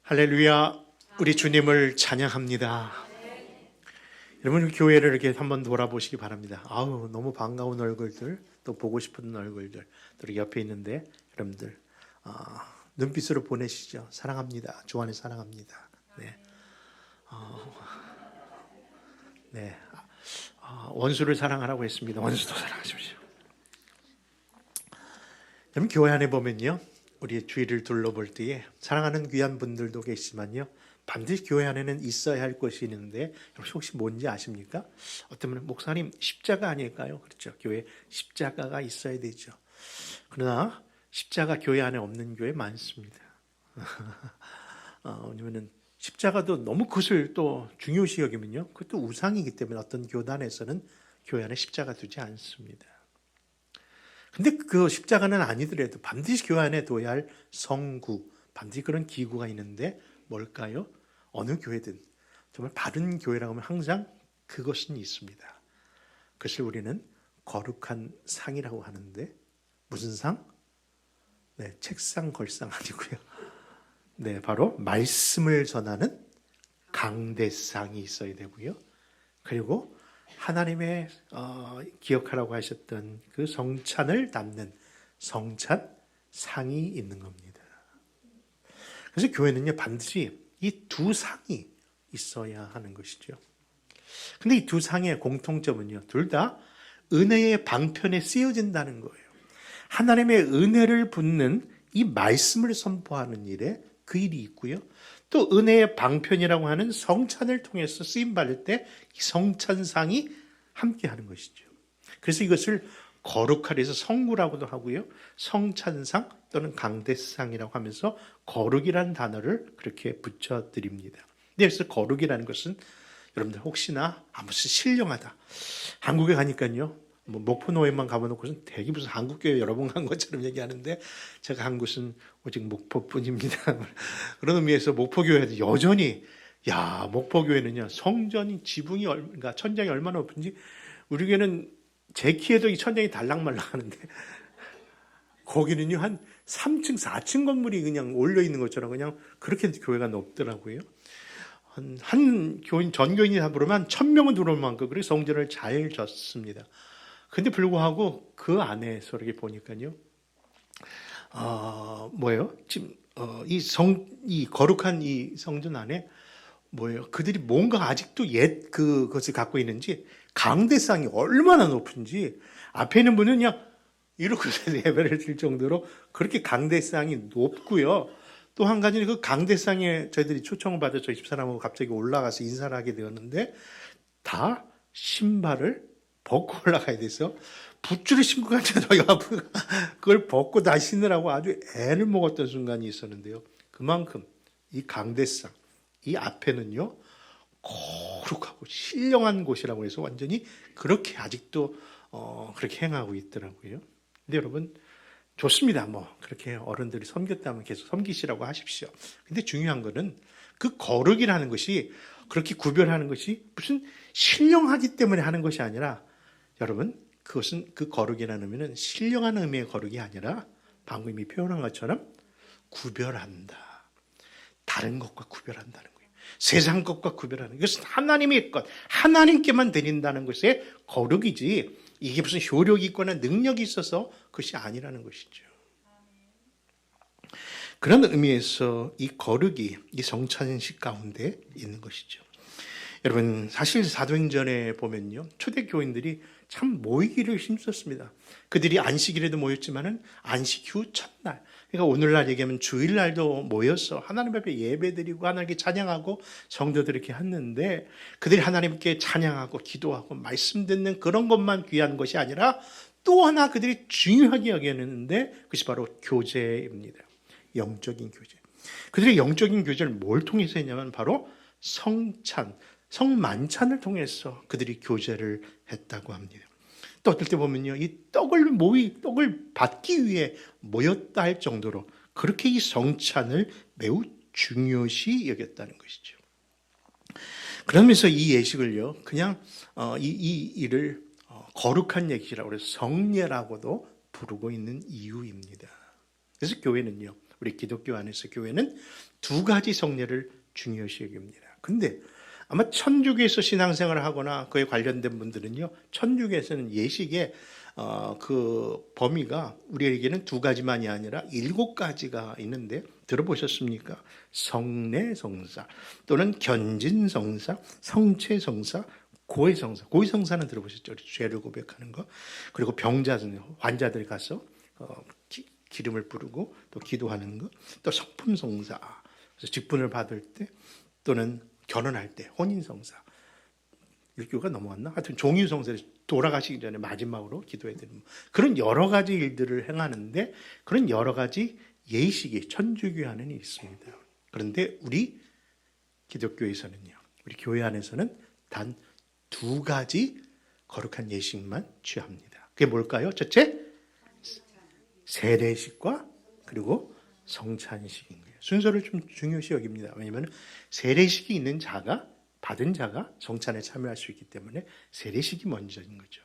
할렐루야, 우리 주님을 찬양합니다. 여러분, 교회를 이렇게 한번 돌아보시기 바랍니다. 아우, 너무 반가운 얼굴들, 또 보고 싶은 얼굴들, 또 이렇게 옆에 있는데, 여러분들, 눈빛으로 보내시죠. 사랑합니다. 주 안에 사랑합니다. 네. 네. 원수를 사랑하라고 했습니다. 원수도 사랑하십시오. 여러분, 교회 안에 보면요, 우리의 주위를 둘러볼 때에 사랑하는 귀한 분들도 계시지만요, 반드시 교회 안에는 있어야 할 것이 있는데, 혹시 뭔지 아십니까? 어떤 분은 목사님 십자가 아닐까요? 그렇죠. 교회에 십자가가 있어야 되죠. 그러나 십자가 교회 안에 없는 교회 많습니다. 왜냐면은 십자가도 너무 그것을 또 중요시 여기면요, 그것도 우상이기 때문에 어떤 교단에서는 교회 안에 십자가 두지 않습니다. 근데 그 십자가는 아니더라도 반드시 교회 안에 둬야 할 성구, 반드시 그런 기구가 있는데 뭘까요? 어느 교회든 정말 바른 교회라고 하면 항상 그것은 있습니다. 그것을 우리는 거룩한 상이라고 하는데, 무슨 상? 네, 책상 걸상 아니고요. 네, 바로 말씀을 전하는 강대상이 있어야 되고요. 그리고 하나님의 기억하라고 하셨던 그 성찬을 담는 성찬상이 있는 겁니다. 그래서 교회는요, 반드시 이 두 상이 있어야 하는 것이죠. 근데 이 두 상의 공통점은요, 둘 다 은혜의 방편에 쓰여진다는 거예요. 하나님의 은혜를 붓는 이 말씀을 선포하는 일에 그 일이 있고요, 또 은혜의 방편이라고 하는 성찬을 통해서 쓰임받을 때 이 성찬상이 함께하는 것이죠. 그래서 이것을 거룩하리 해서 성구라고도 하고요, 성찬상 또는 강대상이라고 하면서 거룩이라는 단어를 그렇게 붙여드립니다. 그래서 거룩이라는 것은 여러분들 혹시나 무슨 신령하다, 한국에 가니까요, 목포노예만 가봐놓고선 되게 무슨 한국교회 여러 번 간 것처럼 얘기하는데, 제가 간 곳은 오직 목포뿐입니다. 그런 의미에서 목포교회도 여전히, 목포교회는요, 성전이 지붕이 그러니까 천장이 얼마나 높은지, 우리 교회는 제 키에도 이 천장이 달랑말랑 하는데, 거기는요, 한 3층, 4층 건물이 그냥 올려 있는 것처럼 그냥 그렇게 교회가 높더라고요. 한 교인, 전교인이 다 부르면 1000명은 들어올 만큼 그렇게 성전을 잘 졌습니다. 근데 불구하고 그 안에서 이렇게 보니까요, 지금, 이 거룩한 이 성전 안에 그들이 뭔가 아직도 그것을 갖고 있는지, 강대상이 얼마나 높은지, 앞에 있는 분은 그냥 이렇게 예배를 드릴 정도로 그렇게 강대상이 높고요. 또 한 가지는 그 강대상에 저희들이 초청을 받아 저희 집사람하고 갑자기 올라가서 인사를 하게 되었는데, 다 신발을 벗고 올라가야 돼서 붓줄을 신고 갔잖아요. 저희가 그걸 벗고 다시 신으라고 아주 애를 먹었던 순간이 있었는데요. 그만큼 이 강대상, 이 앞에는요, 거룩하고 신령한 곳이라고 해서 완전히 그렇게 아직도 그렇게 행하고 있더라고요. 근데 여러분, 좋습니다. 그렇게 어른들이 섬겼다면 계속 섬기시라고 하십시오. 근데 중요한 거는 그 거룩이라는 것이, 그렇게 구별하는 것이 무슨 신령하기 때문에 하는 것이 아니라, 여러분, 그것은, 그 거룩이라는 의미는 신령한 의미의 거룩이 아니라 방금 이미 표현한 것처럼 구별한다. 다른 것과 구별한다는 거예요. 세상 것과 구별하는 것은 하나님의 것, 하나님께만 드린다는 것의 거룩이지, 이게 무슨 효력이 있거나 능력이 있어서 그것이 아니라는 것이죠. 그런 의미에서 이 거룩이 이 성찬식 가운데 있는 것이죠. 여러분, 사실 사도행전에 보면요, 초대교인들이 참 모이기를 힘썼습니다. 그들이 안식일에도 모였지만은 안식 후 첫날, 그러니까 오늘날 얘기하면 주일날도 모여서 하나님 앞에 예배드리고 하나님께 찬양하고 성도들 이렇게 했는데, 그들이 하나님께 찬양하고 기도하고 말씀 듣는 그런 것만 귀한 것이 아니라 또 하나 그들이 중요하게 여겼는데, 그것이 바로 교제입니다. 영적인 교제. 그들의 영적인 교제를 뭘 통해서 했냐면 바로 성찬, 성만찬을 통해서 그들이 교제를 했다고 합니다. 또 어떨 때 보면요, 이 떡을 받기 위해 모였다 할 정도로 그렇게 이 성찬을 매우 중요시 여겼다는 것이죠. 그러면서 이 예식을요, 그냥 이 일을 거룩한 예식이라고 해서 성례라고도 부르고 있는 이유입니다. 그래서 교회는요, 우리 기독교 안에서 교회는 두 가지 성례를 중요시 여깁니다. 근데 아마 천주교에서 신앙생활을 하거나 그에 관련된 분들은요, 천주교에서는 예식의 그 범위가 우리에게는 두 가지만이 아니라 7가지가 있는데 들어보셨습니까? 성례성사 또는 견진성사, 성체성사, 고해성사. 고해성사는 들어보셨죠? 죄를 고백하는 거. 그리고 병자들, 환자들이 가서 기름을 부르고 또 기도하는 거. 또 성품성사, 그래서 직분을 받을 때 또는 결혼할 때 혼인성사. 6교가 넘어왔나? 하여튼 종유성사를 돌아가시기 전에 마지막으로 기도해야 되는 그런 여러 가지 일들을 행하는데 그런 여러 가지 예식이 천주교 안에는 있습니다. 그런데 우리 기독교에서는요, 우리 교회 안에서는 단 2가지 거룩한 예식만 취합니다. 그게 뭘까요? 첫째, 세례식과 그리고 성찬식인 거예요. 순서를 좀 중요시 여깁니다. 왜냐하면 세례식이 있는 자가 받은 자가 성찬에 참여할 수 있기 때문에 세례식이 먼저인 거죠.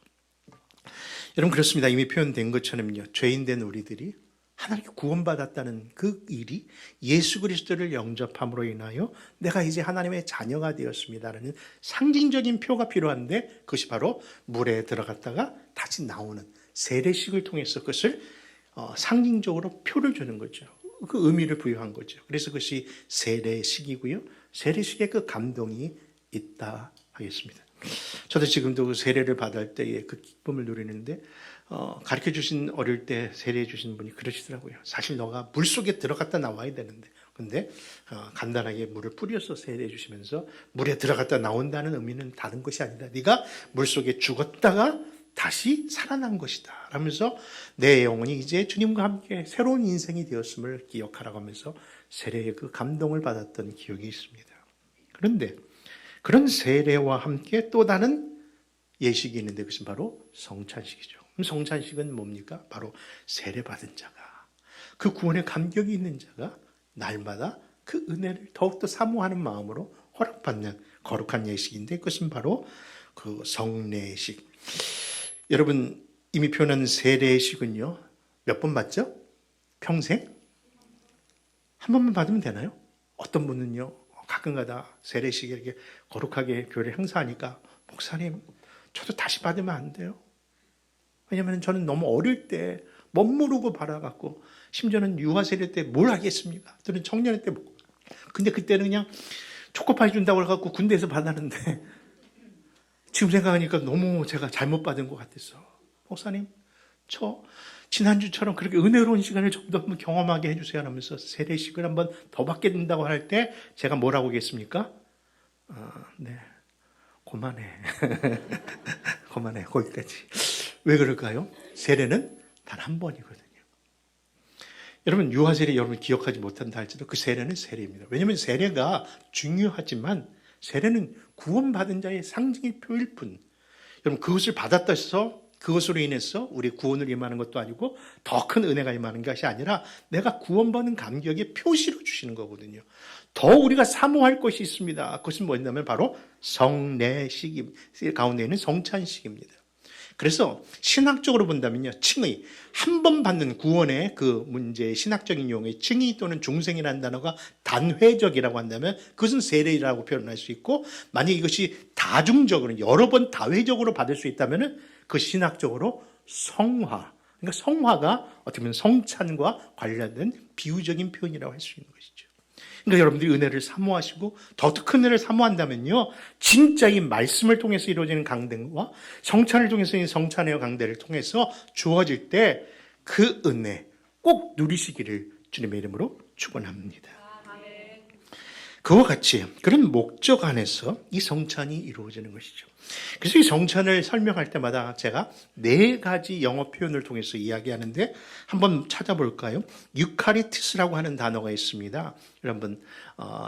여러분 그렇습니다. 이미 표현된 것처럼요, 죄인된 우리들이 하나님께 구원받았다는 그 일이 예수 그리스도를 영접함으로 인하여 내가 이제 하나님의 자녀가 되었습니다라는 상징적인 표가 필요한데 그것이 바로 물에 들어갔다가 다시 나오는 세례식을 통해서 그것을 상징적으로 표를 주는 거죠. 그 의미를 부여한 거죠. 그래서 그것이 세례식이고요. 세례식에 그 감동이 있다 하겠습니다. 저도 지금도 그 세례를 받을 때의 그 기쁨을 누리는데 가르쳐 주신 어릴 때 세례해 주신 분이 그러시더라고요. 사실 너가 물속에 들어갔다 나와야 되는데 근데 간단하게 물을 뿌려서 세례해 주시면서 물에 들어갔다 나온다는 의미는 다른 것이 아니라 네가 물속에 죽었다가 다시 살아난 것이다 라면서 내 영혼이 이제 주님과 함께 새로운 인생이 되었음을 기억하라고 하면서 세례의 그 감동을 받았던 기억이 있습니다. 그런데 그런 세례와 함께 또 다른 예식이 있는데 그것은 바로 성찬식이죠. 그럼 성찬식은 뭡니까? 바로 세례받은 자가, 그 구원의 감격이 있는 자가 날마다 그 은혜를 더욱더 사모하는 마음으로 허락받는 거룩한 예식인데 그것은 바로 그 성례식. 여러분 이미 표현한 세례식은요, 몇 번 받죠? 평생? 한 번만 받으면 되나요? 어떤 분은요, 가끔가다 세례식에 이렇게 거룩하게 교회를 행사하니까 목사님 저도 다시 받으면 안 돼요? 왜냐하면 저는 너무 어릴 때 멋모르고 받아갖고 심지어는 유아 세례 때 뭘 하겠습니까? 또는 청년회 때 근데 그때는 그냥 초코파이 준다고 해갖고 군대에서 받았는데 지금 생각하니까 너무 제가 잘못 받은 것 같았어. 목사님 저 지난주처럼 그렇게 은혜로운 시간을 좀 더 한번 경험하게 해주세요 하면서 세례식을 한번 더 받게 된다고 할 때 제가 뭐라고 하겠습니까? 네, 그만해. 그만해, 거기까지. 왜 그럴까요? 세례는 단 한 번이거든요. 여러분 유아세례 여러분 기억하지 못한다 할지라도 그 세례는 세례입니다. 왜냐하면 세례가 중요하지만 세례는 구원받은 자의 상징의 표일 뿐. 여러분 그것을 받았다 해서 그것으로 인해서 우리 구원을 임하는 것도 아니고 더 큰 은혜가 임하는 것이 아니라 내가 구원받는 감격의 표시로 주시는 거거든요. 더 우리가 사모할 것이 있습니다. 그것은 뭐냐면 바로 성례식 가운데 있는 성찬식입니다. 그래서 신학적으로 본다면요, 칭의, 한 번 받는 구원의 그 문제의 신학적인 용어의 칭의 또는 중생이라는 단어가 단회적이라고 한다면 그것은 세례라고 표현할 수 있고, 만약 이것이 다중적으로 여러 번 다회적으로 받을 수 있다면 그 신학적으로 성화, 그러니까 성화가 어떻게 보면 성찬과 관련된 비유적인 표현이라고 할 수 있는 것이죠. 그러니까 여러분들이 은혜를 사모하시고 더 큰 은혜를 사모한다면요, 진짜 이 말씀을 통해서 이루어지는 강대와 성찬을 통해서 이 성찬의 강대를 통해서 주어질 때 그 은혜 꼭 누리시기를 주님의 이름으로 축원합니다. 그와 같이 그런 목적 안에서 이 성찬이 이루어지는 것이죠. 그래서 이 성찬을 설명할 때마다 제가 4가지 영어 표현을 통해서 이야기하는데 한번 찾아볼까요? 유카리티스라고 하는 단어가 있습니다. 여러분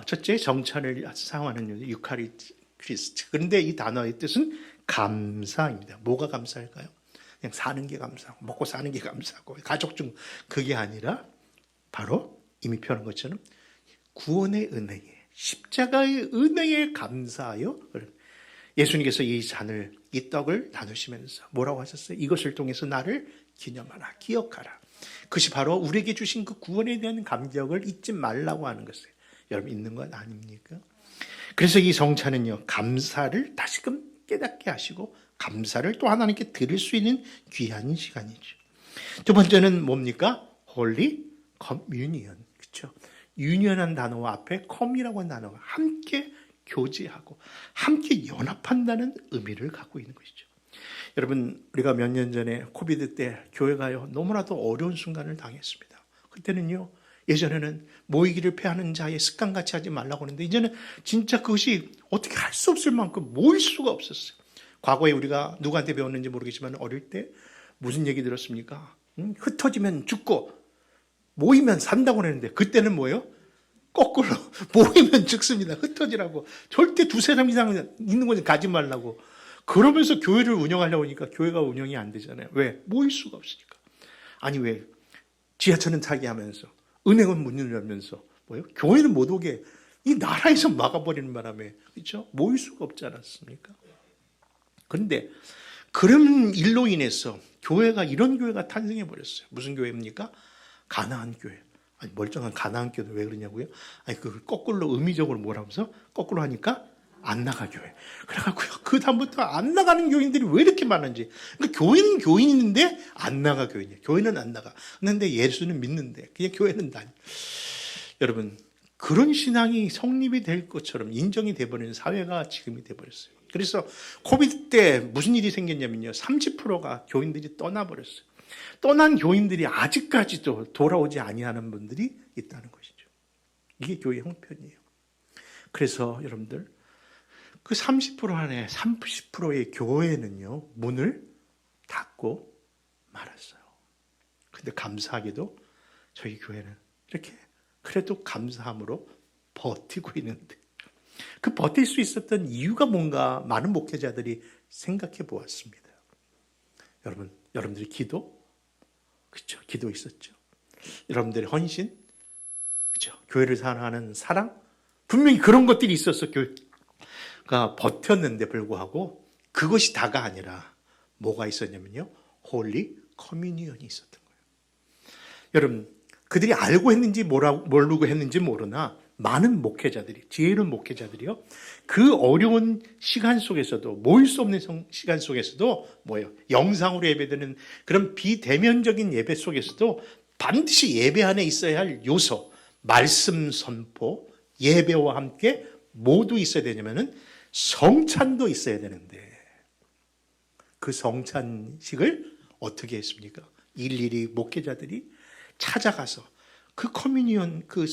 첫째 성찬을 사용하는 유카리티스. 그런데 이 단어의 뜻은 감사입니다. 뭐가 감사할까요? 그냥 사는 게 감사하고 먹고 사는 게 감사하고 가족 중 그게 아니라 바로 이미 표현한 것처럼 구원의 은혜에 십자가의 은혜에 감사하여 예수님께서 이 잔을 이 떡을 나누시면서 뭐라고 하셨어요? 이것을 통해서 나를 기념하라, 기억하라. 그것이 바로 우리에게 주신 그 구원에 대한 감격을 잊지 말라고 하는 것을 여러분 있는 것 아닙니까? 그래서 이 성찬은요, 감사를 다시금 깨닫게 하시고 감사를 또 하나님께 드릴 수 있는 귀한 시간이죠. 두 번째는 뭡니까? 홀리 커뮤니언. 그렇죠? 유니언한 단어와 앞에 컴이라고 하는 단어가 함께 교제하고 함께 연합한다는 의미를 갖고 있는 것이죠. 여러분, 우리가 몇 년 전에 코비드 때 교회가요 너무나도 어려운 순간을 당했습니다. 그때는요, 예전에는 모이기를 패하는 자의 습관같이 하지 말라고 하는데 이제는 진짜 그것이 어떻게 할 수 없을 만큼 모일 수가 없었어요. 과거에 우리가 누구한테 배웠는지 모르겠지만 어릴 때 무슨 얘기 들었습니까? 흩어지면 죽고 모이면 산다고 했는데 그때는 뭐예요? 거꾸로 모이면 죽습니다. 흩어지라고. 절대 두세 사람 이상 있는 곳에 가지 말라고. 그러면서 교회를 운영하려고 하니까 교회가 운영이 안 되잖아요. 왜? 모일 수가 없으니까. 아니 왜? 지하철은 타게 하면서 은행은 문을 열면서 뭐예요? 교회는 못 오게 이 나라에서 막아버리는 바람에 그렇죠? 모일 수가 없지 않았습니까? 그런데 그런 일로 인해서 교회가 이런 교회가 탄생해 버렸어요. 무슨 교회입니까? 가나안 교회. 아니 멀쩡한 가나안 교회는 왜 그러냐고요? 아니 그걸 거꾸로 의미적으로 뭐라면서 거꾸로 하니까 안 나가 교회. 그래갖고요 그 다음부터 안 나가는 교인들이 왜 이렇게 많은지. 그러니까 교회는 교인인데 안 나가 교인이에요. 교회는 안 나가. 그런데 예수는 믿는데 그냥 교회는 다니. 여러분 그런 신앙이 성립이 될 것처럼 인정이 돼버리는 사회가 지금이 돼버렸어요. 그래서 코비드 때 무슨 일이 생겼냐면요. 30%가 교인들이 떠나버렸어요. 떠난 교인들이 아직까지도 돌아오지 아니하는 분들이 있다는 것이죠. 이게 교회 형편이에요. 그래서 여러분들 그 30% 안에 30%의 교회는요 문을 닫고 말았어요. 근데 감사하게도 저희 교회는 이렇게 그래도 감사함으로 버티고 있는데 그 버틸 수 있었던 이유가 뭔가 많은 목회자들이 생각해 보았습니다. 여러분들의 기도, 그렇죠? 기도 있었죠. 여러분들의 헌신, 그렇죠? 교회를 사랑하는 사랑, 분명히 그런 것들이 있었어. 교회가 버텼는데 불구하고 그것이 다가 아니라 뭐가 있었냐면요, 홀리 커뮤니언이 있었던 거예요. 여러분, 그들이 알고 했는지 모르고 했는지 모르나 많은 목회자들이, 지혜로운 목회자들이요, 그 어려운 시간 속에서도, 모일 수 없는 시간 속에서도 뭐예요? 영상으로 예배드리는 그런 비대면적인 예배 속에서도 반드시 예배 안에 있어야 할 요소, 말씀 선포, 예배와 함께 모두 있어야 되냐면은 성찬도 있어야 되는데 그 성찬식을 어떻게 했습니까? 일일이 목회자들이 찾아가서 그 커뮤니언, 그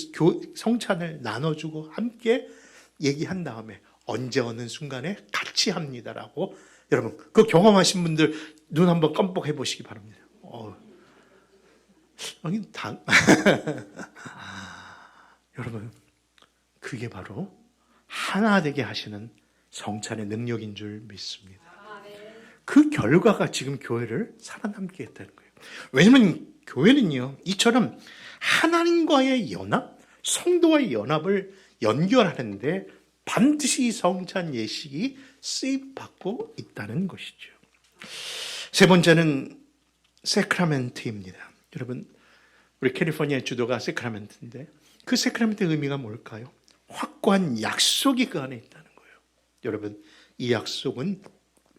성찬을 나눠주고 함께 얘기한 다음에 언제 어느 순간에 같이 합니다라고. 여러분 그 경험하신 분들 눈 한번 껌뻑해 보시기 바랍니다. 여러분 그게 바로 하나 되게 하시는 성찬의 능력인 줄 믿습니다. 그 결과가 지금 교회를 살아남게 했다는 거예요. 왜냐하면 교회는요 이처럼 하나님과의 연합, 성도와의 연합을 연결하는데 반드시 성찬 예식이 쓰임받고 있다는 것이죠. 세 번째는 세크라멘트입니다. 여러분 우리 캘리포니아의 주도가 세크라멘트인데 그 세크라멘트의 의미가 뭘까요? 확고한 약속이 그 안에 있다는 거예요. 여러분 이 약속은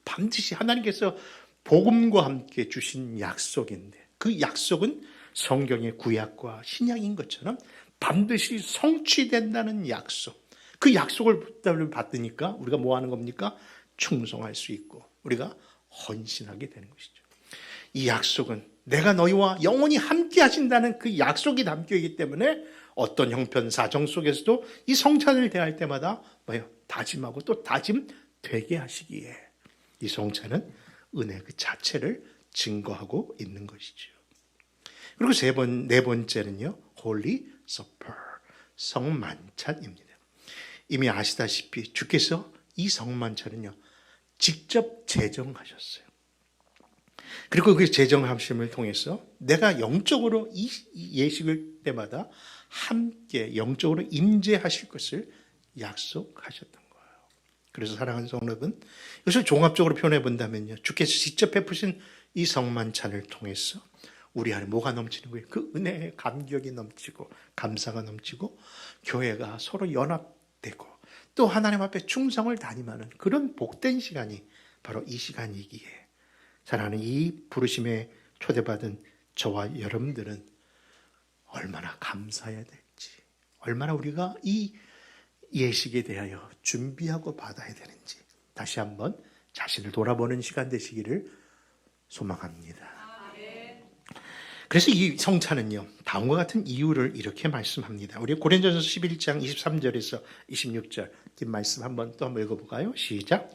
반드시 하나님께서 복음과 함께 주신 약속인데 그 약속은 성경의 구약과 신약인 것처럼 반드시 성취된다는 약속. 그 약속을 받으니까 우리가 뭐 하는 겁니까? 충성할 수 있고 우리가 헌신하게 되는 것이죠. 이 약속은 내가 너희와 영원히 함께 하신다는 그 약속이 담겨있기 때문에 어떤 형편 사정 속에서도 이 성찬을 대할 때마다 뭐예요? 다짐하고 또 다짐되게 하시기에 이 성찬은 은혜 그 자체를 증거하고 있는 것이죠. 그리고 네 번째는요, 홀리 서퍼, 성만찬입니다. 이미 아시다시피 주께서 이 성만찬은요 직접 제정하셨어요. 그리고 그 제정하심을 통해서 내가 영적으로 이 예식을 때마다 함께 영적으로 임재하실 것을 약속하셨던 거예요. 그래서 사랑하는 성도 여러분, 이것을 종합적으로 표현해 본다면요, 주께서 직접 베푸신 이 성만찬을 통해서 우리 안에 뭐가 넘치는 거예요? 그 은혜의 감격이 넘치고 감사가 넘치고 교회가 서로 연합되고 또 하나님 앞에 충성을 다님하는 그런 복된 시간이 바로 이 시간이기에 사랑하는 이 부르심에 초대받은 저와 여러분들은 얼마나 감사해야 될지, 얼마나 우리가 이 예식에 대하여 준비하고 받아야 되는지 다시 한번 자신을 돌아보는 시간 되시기를 소망합니다. 그래서 이 성찬은요, 다음과 같은 이유를 이렇게 말씀합니다. 우리 고린도전서 11장 23절에서 26절 긴 말씀 한번 읽어볼까요? 시작.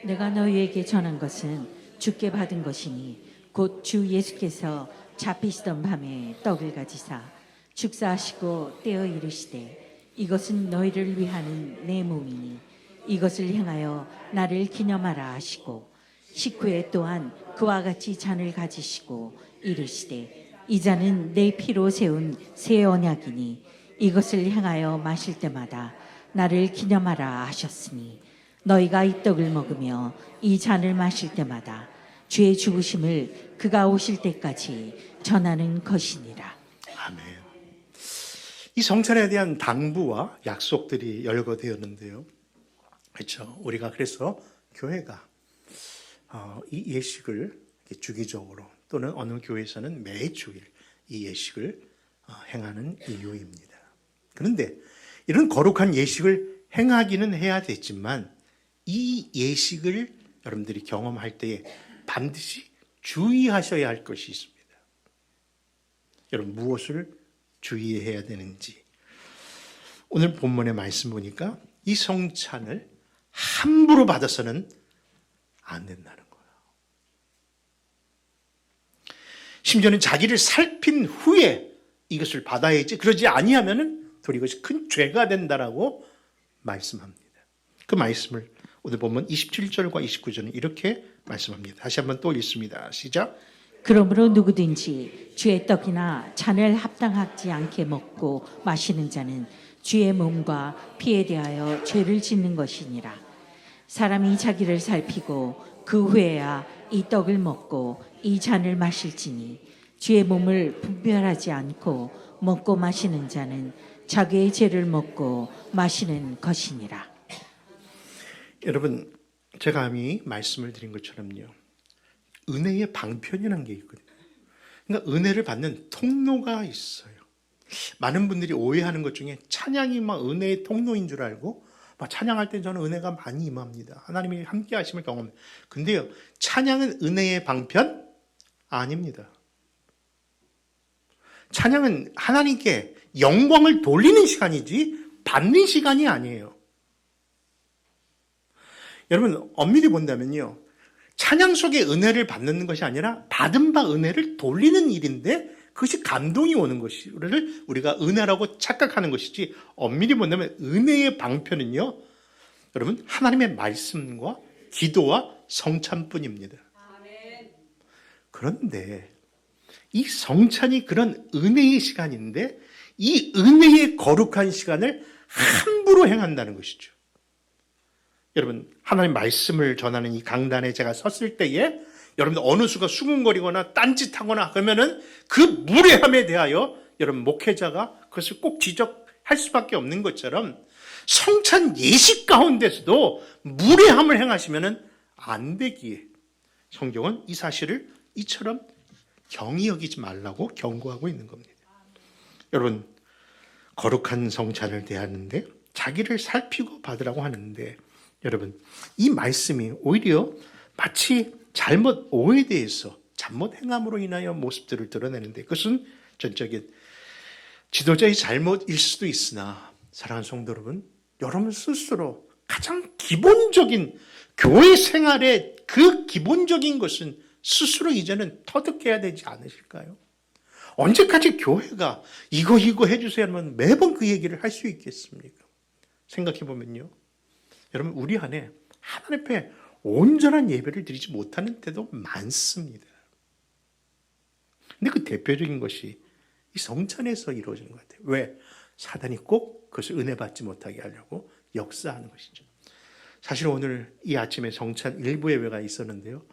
내가 너희에게 전한 것은 주께 받은 것이니 곧 주 예수께서 잡히시던 밤에 떡을 가지사 축사하시고 떼어 이르시되 이것은 너희를 위하는 내 몸이니 이것을 행하여 나를 기념하라 하시고 식후에 또한 그와 같이 잔을 가지시고 이르시되 이 잔은 내 피로 세운 새 언약이니 이것을 행하여 마실 때마다 나를 기념하라 하셨으니 너희가 이 떡을 먹으며 이 잔을 마실 때마다 주의 죽으심을 그가 오실 때까지 전하는 것이니라. 아멘. 이 성찬에 대한 당부와 약속들이 열거되었는데요. 그렇죠. 우리가 그래서 교회가 이 예식을 주기적으로 또는 어느 교회에서는 매주일 이 예식을 행하는 이유입니다. 그런데 이런 거룩한 예식을 행하기는 해야 되지만 이 예식을 여러분들이 경험할 때에 반드시 주의하셔야 할 것이 있습니다. 여러분 무엇을 주의해야 되는지 오늘 본문의 말씀 보니까 이 성찬을 함부로 받아서는 안 된다는 거예요. 심지어는 자기를 살핀 후에 이것을 받아야지 그러지 아니하면은 또 이것이 큰 죄가 된다라고 말씀합니다. 그 말씀을 오늘 보면 27절과 29절은 이렇게 말씀합니다. 다시 한번 또 읽습니다. 시작. 그러므로 누구든지 주의 떡이나 잔을 합당하지 않게 먹고 마시는 자는 주의 몸과 피에 대하여 죄를 짓는 것이니라. 사람이 자기를 살피고 그 후에야 이 떡을 먹고 이 잔을 마실지니 주의 몸을 분별하지 않고 먹고 마시는 자는 자기의 죄를 먹고 마시는 것이니라. 여러분 제가 감히 말씀을 드린 것처럼요. 은혜의 방편이라는 게 있거든요. 그러니까 은혜를 받는 통로가 있어요. 많은 분들이 오해하는 것 중에 찬양이 막 은혜의 통로인 줄 알고 막 찬양할 때 저는 은혜가 많이 임합니다. 하나님이 함께 하심을 경험합니다. 근데요. 찬양은 은혜의 방편? 아닙니다. 찬양은 하나님께 영광을 돌리는 시간이지 받는 시간이 아니에요. 여러분 엄밀히 본다면요. 찬양 속에 은혜를 받는 것이 아니라 받은 바 은혜를 돌리는 일인데 그것이 감동이 오는 것을 우리가 은혜라고 착각하는 것이지 엄밀히 본다면 은혜의 방편은요. 여러분 하나님의 말씀과 기도와 성찬뿐입니다. 그런데 이 성찬이 그런 은혜의 시간인데 이 은혜의 거룩한 시간을 함부로 행한다는 것이죠. 여러분 하나님 말씀을 전하는 이 강단에 제가 섰을 때에 여러분들 어느 수가 수군거리거나 딴짓하거나 그러면은 그 무례함에 대하여 여러분 목회자가 그것을 꼭 지적할 수밖에 없는 것처럼 성찬 예식 가운데서도 무례함을 행하시면은 안 되기에 성경은 이 사실을 이처럼 경히 여기지 말라고 경고하고 있는 겁니다. 여러분 거룩한 성찬을 대하는데 자기를 살피고 받으라고 하는데 여러분 이 말씀이 오히려 마치 잘못 오해대해서 잘못 행함으로 인하여 모습들을 드러내는데 그것은 전적인 지도자의 잘못일 수도 있으나 사랑하는 성도 여러분 스스로 가장 기본적인 교회 생활의 그 기본적인 것은 스스로 이제는 터득해야 되지 않으실까요? 언제까지 교회가 이거 해주세요 하면 매번 그 얘기를 할 수 있겠습니까? 생각해보면요. 여러분 우리 안에 하나님 앞에 온전한 예배를 드리지 못하는 때도 많습니다. 근데 그 대표적인 것이 이 성찬에서 이루어지는 것 같아요. 왜? 사단이 꼭 그것을 은혜 받지 못하게 하려고 역사하는 것이죠. 사실 오늘 이 아침에 성찬 일부 예배가 있었는데요.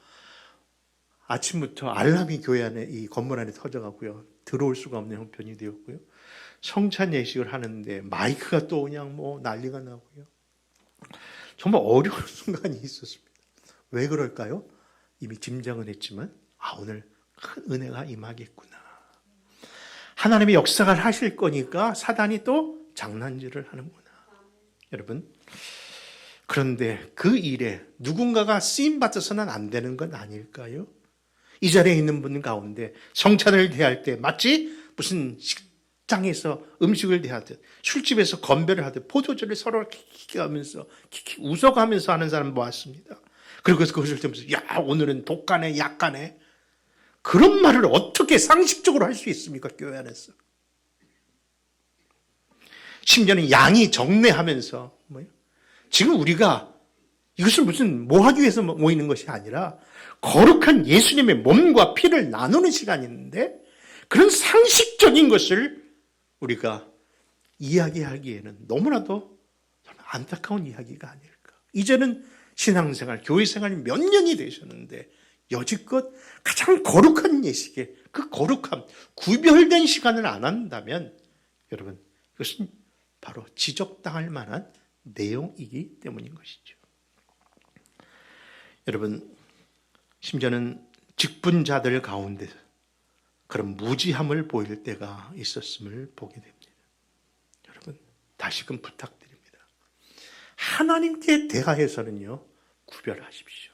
아침부터 알람이 교회 안에 이 건물 안에 터져가고요. 들어올 수가 없는 형편이 되었고요. 성찬 예식을 하는데 마이크가 또 그냥 뭐 난리가 나고요. 정말 어려운 순간이 있었습니다. 왜 그럴까요? 이미 짐작은 했지만 오늘 큰 은혜가 임하겠구나. 하나님의 역사를 하실 거니까 사단이 또 장난질을 하는구나. 여러분, 그런데 그 일에 누군가가 쓰임받아서는 안 되는 건 아닐까요? 이 자리에 있는 분 가운데 성찬을 대할 때 마치 무슨 식장에서 음식을 대하듯 술집에서 건배를 하듯 포도주를 서로 킥킥하면서 웃어가면서 하는 사람 보았습니다. 그리고 그것을 들으면서 야, 오늘은 독가네 약가네, 그런 말을 어떻게 상식적으로 할 수 있습니까? 교회 안에서. 심지어는 양이 정례하면서 지금 우리가 이것을 무슨 뭐 하기 위해서 모이는 것이 아니라 거룩한 예수님의 몸과 피를 나누는 시간인데 그런 상식적인 것을 우리가 이야기하기에는 너무나도 안타까운 이야기가 아닐까. 이제는 신앙생활, 교회생활이 몇 년이 되셨는데 여지껏 가장 거룩한 예식에 그 거룩함, 구별된 시간을 안 한다면 여러분, 이것은 바로 지적당할 만한 내용이기 때문인 것이죠. 여러분, 심지어는 직분자들 가운데 그런 무지함을 보일 때가 있었음을 보게 됩니다. 여러분, 다시금 부탁드립니다. 하나님께 대하여서는요, 구별하십시오.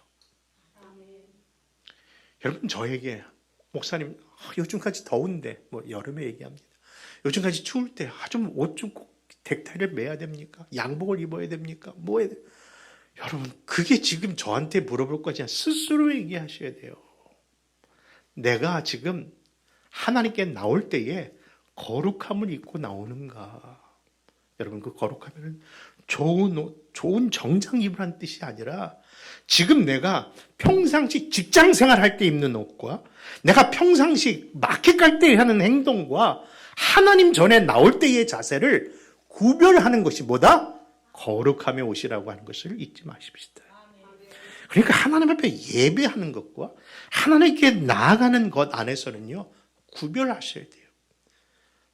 여러분, 저에게 목사님 요즘까지 더운데 여름에 얘기합니다. 요즘까지 추울 때 좀 옷 좀 꼭 넥타이를 매야 됩니까? 양복을 입어야 됩니까? 뭐 해야 돼요? 여러분, 그게 지금 저한테 물어볼 것이 아니라 스스로 얘기하셔야 돼요. 내가 지금 하나님께 나올 때에 거룩함을 입고 나오는가? 여러분, 그 거룩함은 좋은 옷, 좋은 정장 입으라는 뜻이 아니라 지금 내가 평상시 직장 생활할 때 입는 옷과 내가 평상시 마켓 갈 때 하는 행동과 하나님 전에 나올 때의 자세를 구별하는 것이 뭐다? 거룩함의 옷이라고 하는 것을 잊지 마십시다. 그러니까 하나님 앞에 예배하는 것과 하나님께 나아가는 것 안에서는요, 구별하셔야 돼요.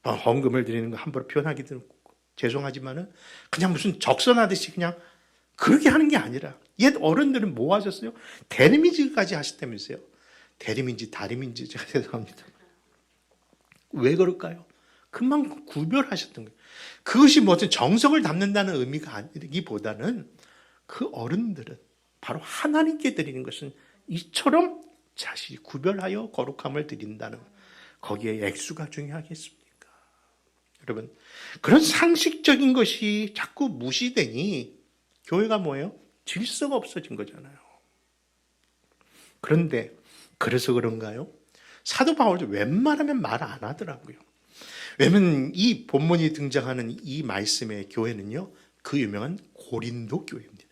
헌금을 드리는 거 함부로 표현하기도 죄송하지만은 그냥 무슨 적선하듯이 그냥 그렇게 하는 게 아니라, 옛 어른들은 뭐 하셨어요? 대리민지까지 하셨다면서요. 대리민지, 다리민지, 제가 죄송합니다. 왜 그럴까요? 그만큼 구별하셨던 거예요. 그것이 무슨 정성을 담는다는 의미가 아니기보다는 그 어른들은 바로 하나님께 드리는 것은 이처럼 자신이 구별하여 거룩함을 드린다는, 거기에 액수가 중요하겠습니까? 여러분, 그런 상식적인 것이 자꾸 무시되니 교회가 뭐예요? 질서가 없어진 거잖아요. 그런데 그래서 그런가요? 사도 바울도 웬만하면 말 안 하더라고요. 왜냐하면 이 본문이 등장하는 이 말씀의 교회는요, 그 유명한 고린도 교회입니다.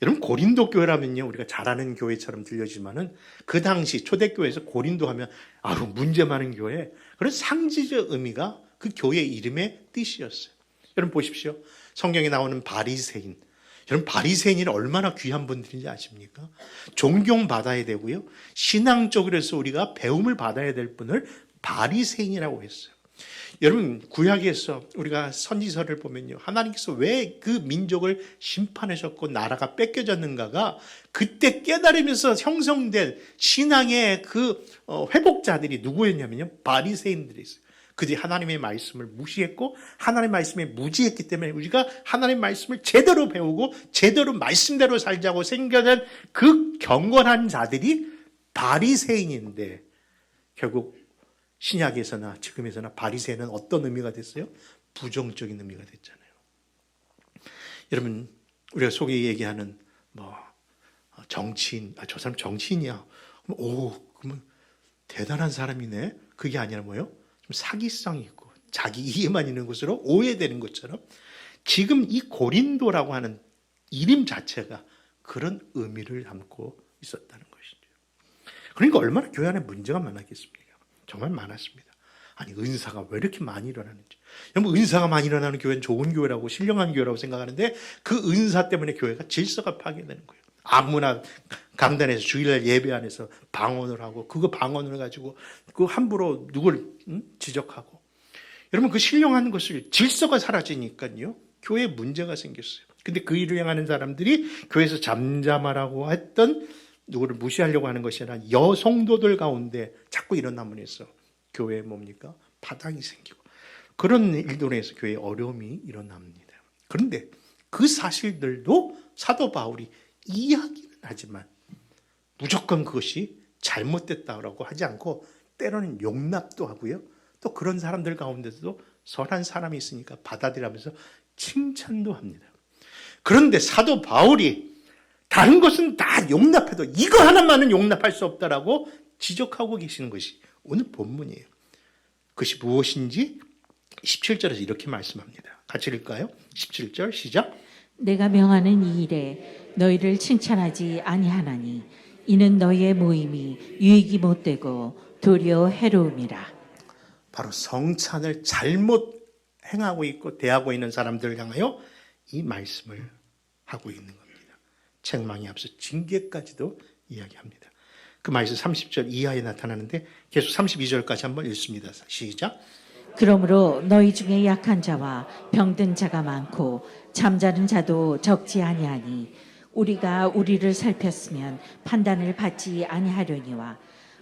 여러분, 고린도 교회라면요, 우리가 잘 아는 교회처럼 들려지만은 그 당시 초대교회에서 고린도 하면 문제 많은 교회, 그런 상징적 의미가 그 교회 이름의 뜻이었어요. 여러분 보십시오. 성경에 나오는 바리새인. 여러분, 바리새인이 얼마나 귀한 분들인지 아십니까? 존경받아야 되고요, 신앙적으로 해서 우리가 배움을 받아야 될 분을 바리새인이라고 했어요. 여러분, 구약에서 우리가 선지서를 보면요, 하나님께서 왜 그 민족을 심판하셨고 나라가 뺏겨졌는가가 그때 깨달으면서 형성된 신앙의 그 회복자들이 누구였냐면요, 바리새인들이 있어요. 그들이 하나님의 말씀을 무시했고 하나님의 말씀에 무지했기 때문에 우리가 하나님의 말씀을 제대로 배우고 제대로 말씀대로 살자고 생겨난 그 경건한 자들이 바리새인인데, 결국 신약에서나 지금에서나 바리새인은 어떤 의미가 됐어요? 부정적인 의미가 됐잖아요. 여러분, 우리가 속에 얘기하는 정치인, 저 사람 정치인이야. 그러면 대단한 사람이네. 그게 아니라 뭐예요? 좀 사기성이 있고 자기 이해만 있는 것으로 오해되는 것처럼 지금 이 고린도라고 하는 이름 자체가 그런 의미를 담고 있었다는 것이죠. 그러니까 얼마나 교회 안에 문제가 많았겠습니까? 정말 많았습니다. 아니, 은사가 왜 이렇게 많이 일어나는지. 여러분, 은사가 많이 일어나는 교회는 좋은 교회라고, 신령한 교회라고 생각하는데 그 은사 때문에 교회가 질서가 파괴되는 거예요. 아무나 강단에서 주일날 예배 안에서 방언을 하고 그거 방언을 가지고 그 함부로 누굴 지적하고 여러분 그 신령한 것을 질서가 사라지니까요 교회에 문제가 생겼어요. 근데 그 일을 행하는 사람들이 교회에서 잠잠하라고 했던 누구를 무시하려고 하는 것이 아니라 여성도들 가운데 자꾸 일어나면 해서 교회에 뭡니까? 파당이 생기고 그런 일들로 해서 교회에 어려움이 일어납니다. 그런데 그 사실들도 사도 바울이 이야기는 하지만 무조건 그것이 잘못됐다고 하지 않고 때로는 용납도 하고요. 또 그런 사람들 가운데서도 선한 사람이 있으니까 받아들이면서 칭찬도 합니다. 그런데 사도 바울이 다른 것은 다 용납해도 이거 하나만은 용납할 수 없다라고 지적하고 계시는 것이 오늘 본문이에요. 그것이 무엇인지 17절에서 이렇게 말씀합니다. 같이 읽을까요? 17절 시작. 내가 명하는 이 일에 너희를 칭찬하지 아니하나니 이는 너희의 모임이 유익이 못되고 도리어 해로움이라. 바로 성찬을 잘못 행하고 있고 대하고 있는 사람들을 향하여 이 말씀을 하고 있는 겁니다. 책망이 앞서 징계까지도 이야기합니다. 그 말씀 30절 이하에 나타나는데 계속 32절까지 한번 읽습니다. 시작. 그러므로 너희 중에 약한 자와 병든 자가 많고 잠자는 자도 적지 아니하니 우리가 우리를 살폈으면 판단을 받지 아니하려니와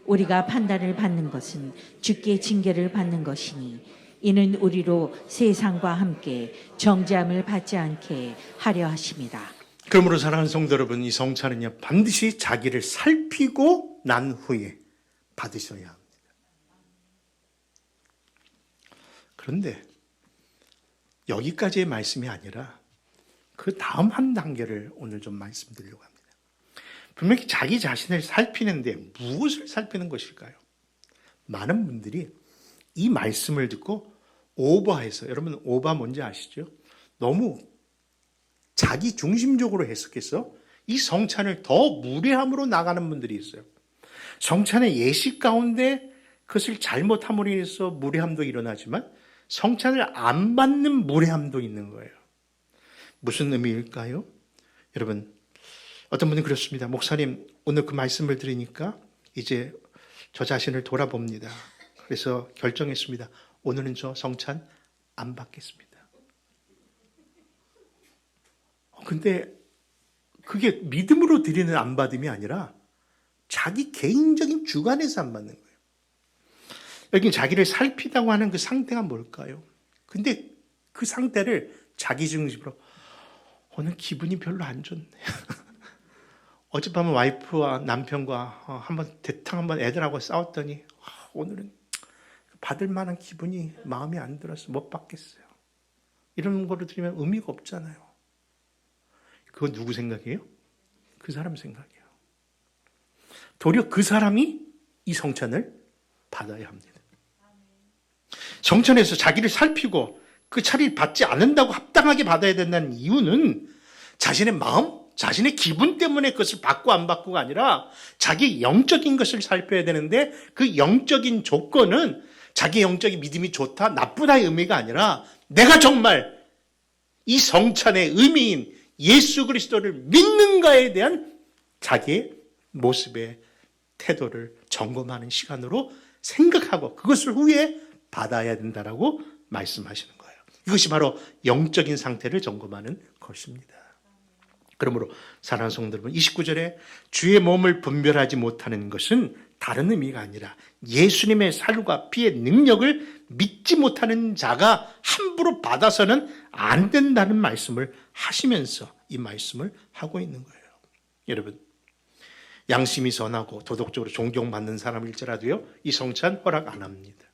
우리가 판단을 받는 것은 주께 징계를 받는 것이니 이는 우리로 세상과 함께 정죄함을 받지 않게 하려 하심이라. 그러므로 사랑하는 성도 여러분, 이 성찬은요 반드시 자기를 살피고 난 후에 받으셔야 합니다. 그런데 여기까지의 말씀이 아니라 그 다음 한 단계를 오늘 좀 말씀드리려고 합니다. 분명히 자기 자신을 살피는데 무엇을 살피는 것일까요? 많은 분들이 이 말씀을 듣고 오버해서, 여러분 오버 뭔지 아시죠? 너무 자기 중심적으로 해석해서 이 성찬을 더 무례함으로 나가는 분들이 있어요. 성찬의 예식 가운데 그것을 잘못함으로 인해서 무례함도 일어나지만 성찬을 안 받는 무례함도 있는 거예요. 무슨 의미일까요? 여러분, 어떤 분은 그렇습니다. 목사님, 오늘 그 말씀을 들으니까 이제 저 자신을 돌아봅니다. 그래서 결정했습니다. 오늘은 저 성찬 안 받겠습니다. 근데 그게 믿음으로 드리는 안 받음이 아니라 자기 개인적인 주관에서 안 받는 거예요. 여기 자기를 살피다고 하는 그 상태가 뭘까요? 근데 그 상태를 자기 중심으로 오늘 기분이 별로 안 좋네. 어젯밤에 와이프와 남편과 대탕 한번 애들하고 싸웠더니 오늘은 받을 만한 기분이 마음에 안 들어서 못 받겠어요. 이런 거를 들으면 의미가 없잖아요. 그건 누구 생각이에요? 그 사람 생각이에요. 도리어 그 사람이 이 성찬을 받아야 합니다. 성찬에서 자기를 살피고 그 차를 받지 않는다고 합당하게 받아야 된다는 이유는 자신의 마음, 자신의 기분 때문에 그것을 받고 안 받고가 아니라 자기 영적인 것을 살펴야 되는데 그 영적인 조건은 자기 영적인 믿음이 좋다, 나쁘다의 의미가 아니라 내가 정말 이 성찬의 의미인 예수 그리스도를 믿는가에 대한 자기의 모습의 태도를 점검하는 시간으로 생각하고 그것을 후에 받아야 된다라고 말씀하시는 거예요. 이것이 바로 영적인 상태를 점검하는 것입니다. 그러므로 사랑하는 성도 여러분, 29절에 주의 몸을 분별하지 못하는 것은 다른 의미가 아니라 예수님의 살과 피의 능력을 믿지 못하는 자가 함부로 받아서는 안 된다는 말씀을 하시면서 이 말씀을 하고 있는 거예요. 여러분, 양심이 선하고 도덕적으로 존경받는 사람일지라도요, 이 성찬 허락 안 합니다.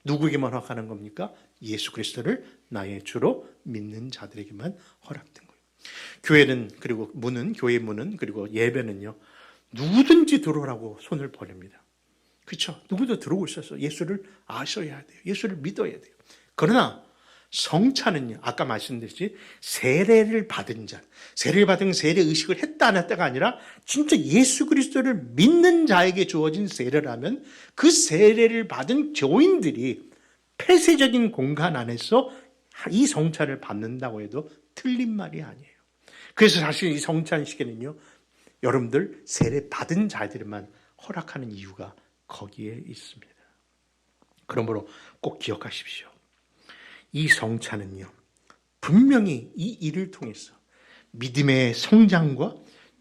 누구에게만 허락하는 겁니까? 예수 그리스도를 나의 주로 믿는 자들에게만 허락된 거예요. 교회는, 그리고 문은, 교회 문은, 그리고 예배는요, 누구든지 들어오라고 손을 벌립니다. 그렇죠? 누구도 들어올 수 있어서 예수를 아셔야 돼요. 예수를 믿어야 돼요. 그러나 성찬은요, 아까 말씀드렸지, 세례를 받은 자, 세례를 받은 세례 의식을 했다 안 했다가 아니라 진짜 예수 그리스도를 믿는 자에게 주어진 세례라면 그 세례를 받은 교인들이 폐쇄적인 공간 안에서 이 성찬을 받는다고 해도 틀린 말이 아니에요. 그래서 사실 이 성찬식에는요, 여러분들 세례 받은 자들만 허락하는 이유가 거기에 있습니다. 그러므로 꼭 기억하십시오. 이 성찬은요, 분명히 이 일을 통해서 믿음의 성장과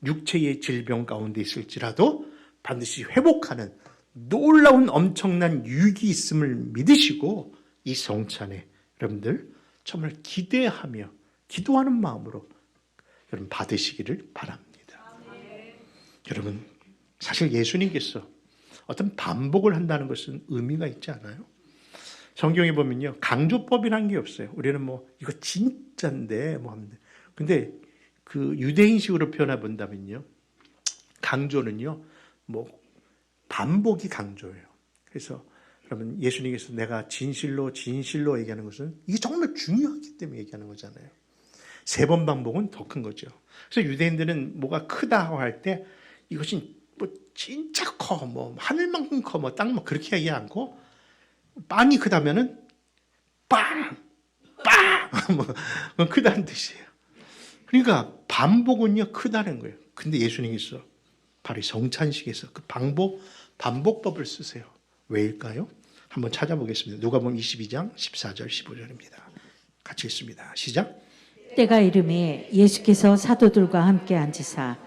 육체의 질병 가운데 있을지라도 반드시 회복하는 놀라운 엄청난 유익이 있음을 믿으시고 이 성찬에 여러분들 정말 기대하며 기도하는 마음으로 여러분 받으시기를 바랍니다. 여러분, 사실 예수님께서 어떤 반복을 한다는 것은 의미가 있지 않아요? 성경에 보면요, 강조법이라는 게 없어요. 우리는 뭐 이거 진짜인데 뭐 하는데, 근데 그 유대인식으로 표현해 본다면요, 강조는요, 뭐 반복이 강조예요. 그래서 여러분, 예수님께서 내가 진실로 얘기하는 것은 이게 정말 중요하기 때문에 얘기하는 거잖아요. 3번 반복은 더 큰 거죠. 그래서 유대인들은 뭐가 크다고 할 때 이것이 뭐 진짜 커, 뭐 하늘만큼 커, 뭐 땅만 그렇게 얘기 않고, 빵이 크다면은 빵, 뭐 크다는 뜻이에요. 그러니까 반복은요 크다는 거예요. 근데 예수님께서 바로 이 성찬식에서 그 반복법을 쓰세요. 왜일까요? 한번 찾아보겠습니다. 누가복음 22장 14절 15절입니다. 같이 읽습니다. 시작. 때가 이르매 예수께서 사도들과 함께 앉으사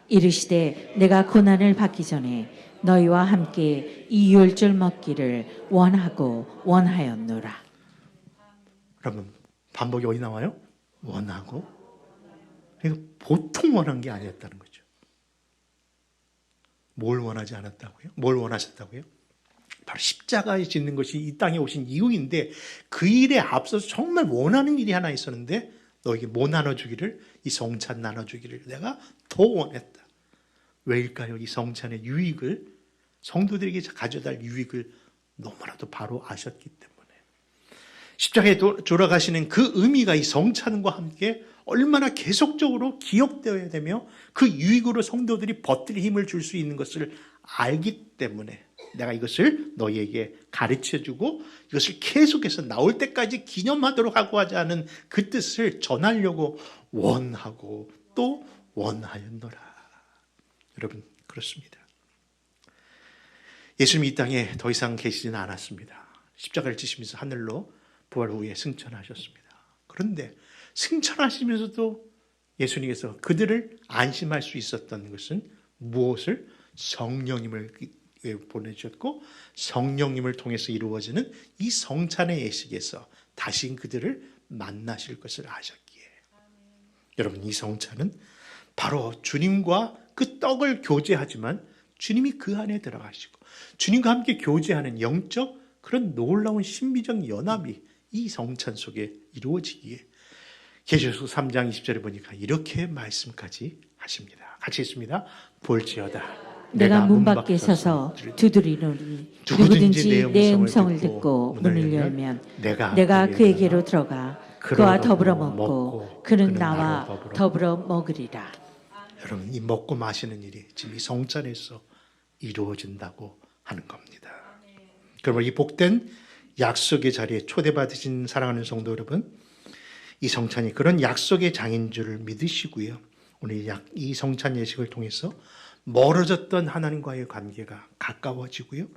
이르시되 내가 고난을 받기 전에 너희와 함께 이 율줄 먹기를 원하였노라. 여러분, 반복이 어디 나와요? 원하고. 그러니까 보통 원한 게 아니었다는 거죠. 뭘 원하지 않았다고요? 뭘 원하셨다고요? 바로 십자가에 짓는 것이 이 땅에 오신 이유인데, 그 일에 앞서서 정말 원하는 일이 하나 있었는데 너에게 뭐 나눠주기를, 이 성찬 나눠주기를 내가 더 원했다. 왜일까요? 이 성찬의 유익을, 성도들에게 가져다 유익을 너무나도 바로 아셨기 때문에. 십자가에 돌아가시는 그 의미가 이 성찬과 함께 얼마나 계속적으로 기억되어야 되며 그 유익으로 성도들이 버틸 힘을 줄 수 있는 것을 알기 때문에 내가 이것을 너희에게 가르쳐주고 이것을 계속해서 나올 때까지 기념하도록 하고 하자는 그 뜻을 전하려고 원하고 또 원하였노라. 여러분, 그렇습니다. 예수님이 이 땅에 더 이상 계시지는 않았습니다. 십자가를 지시면서 하늘로 부활 후에 승천하셨습니다. 그런데 승천하시면서도 예수님께서 그들을 안심할 수 있었던 것은 무엇을? 성령님을 보내주셨고 성령님을 통해서 이루어지는 이 성찬의 예식에서 다시 그들을 만나실 것을 아셨기에. 여러분, 이 성찬은 바로 주님과 그 떡을 교제하지만 주님이 그 안에 들어가시고 주님과 함께 교제하는 영적 그런 놀라운 신비적 연합이 이 성찬 속에 이루어지기에 계시록 3장 20절에 보니까 이렇게 말씀까지 하십니다. 같이 읽습니다. 볼지어다 내가 문 밖에 서서 두드리노니 누구든지 내 음성을 듣고 문을 열면 내가 그에게로 들어가 그와 더불어 먹고 그는 나와 더불어 먹으리라. 여러분, 이 먹고 마시는 일이 지금 이 성찬에서 이루어진다고 하는 겁니다. 그러면 이 복된 약속의 자리에 초대받으신 사랑하는 성도 여러분, 이 성찬이 그런 약속의 장인 줄을 믿으시고요. 오늘 이 성찬 예식을 통해서 멀어졌던 하나님과의 관계가 가까워지고요.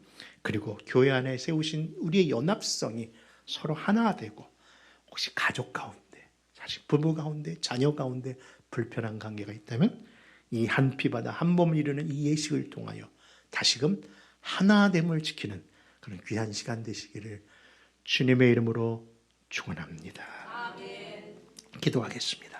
그리고 교회 안에 세우신 우리의 연합성이 서로 하나 되고, 혹시 가족 가운데, 사실 부부 가운데, 자녀 가운데 불편한 관계가 있다면 이 한 피바다 한 몸을 이루는 이 예식을 통하여 다시금 하나됨을 지키는 그런 귀한 시간 되시기를 주님의 이름으로 축원합니다. 기도하겠습니다.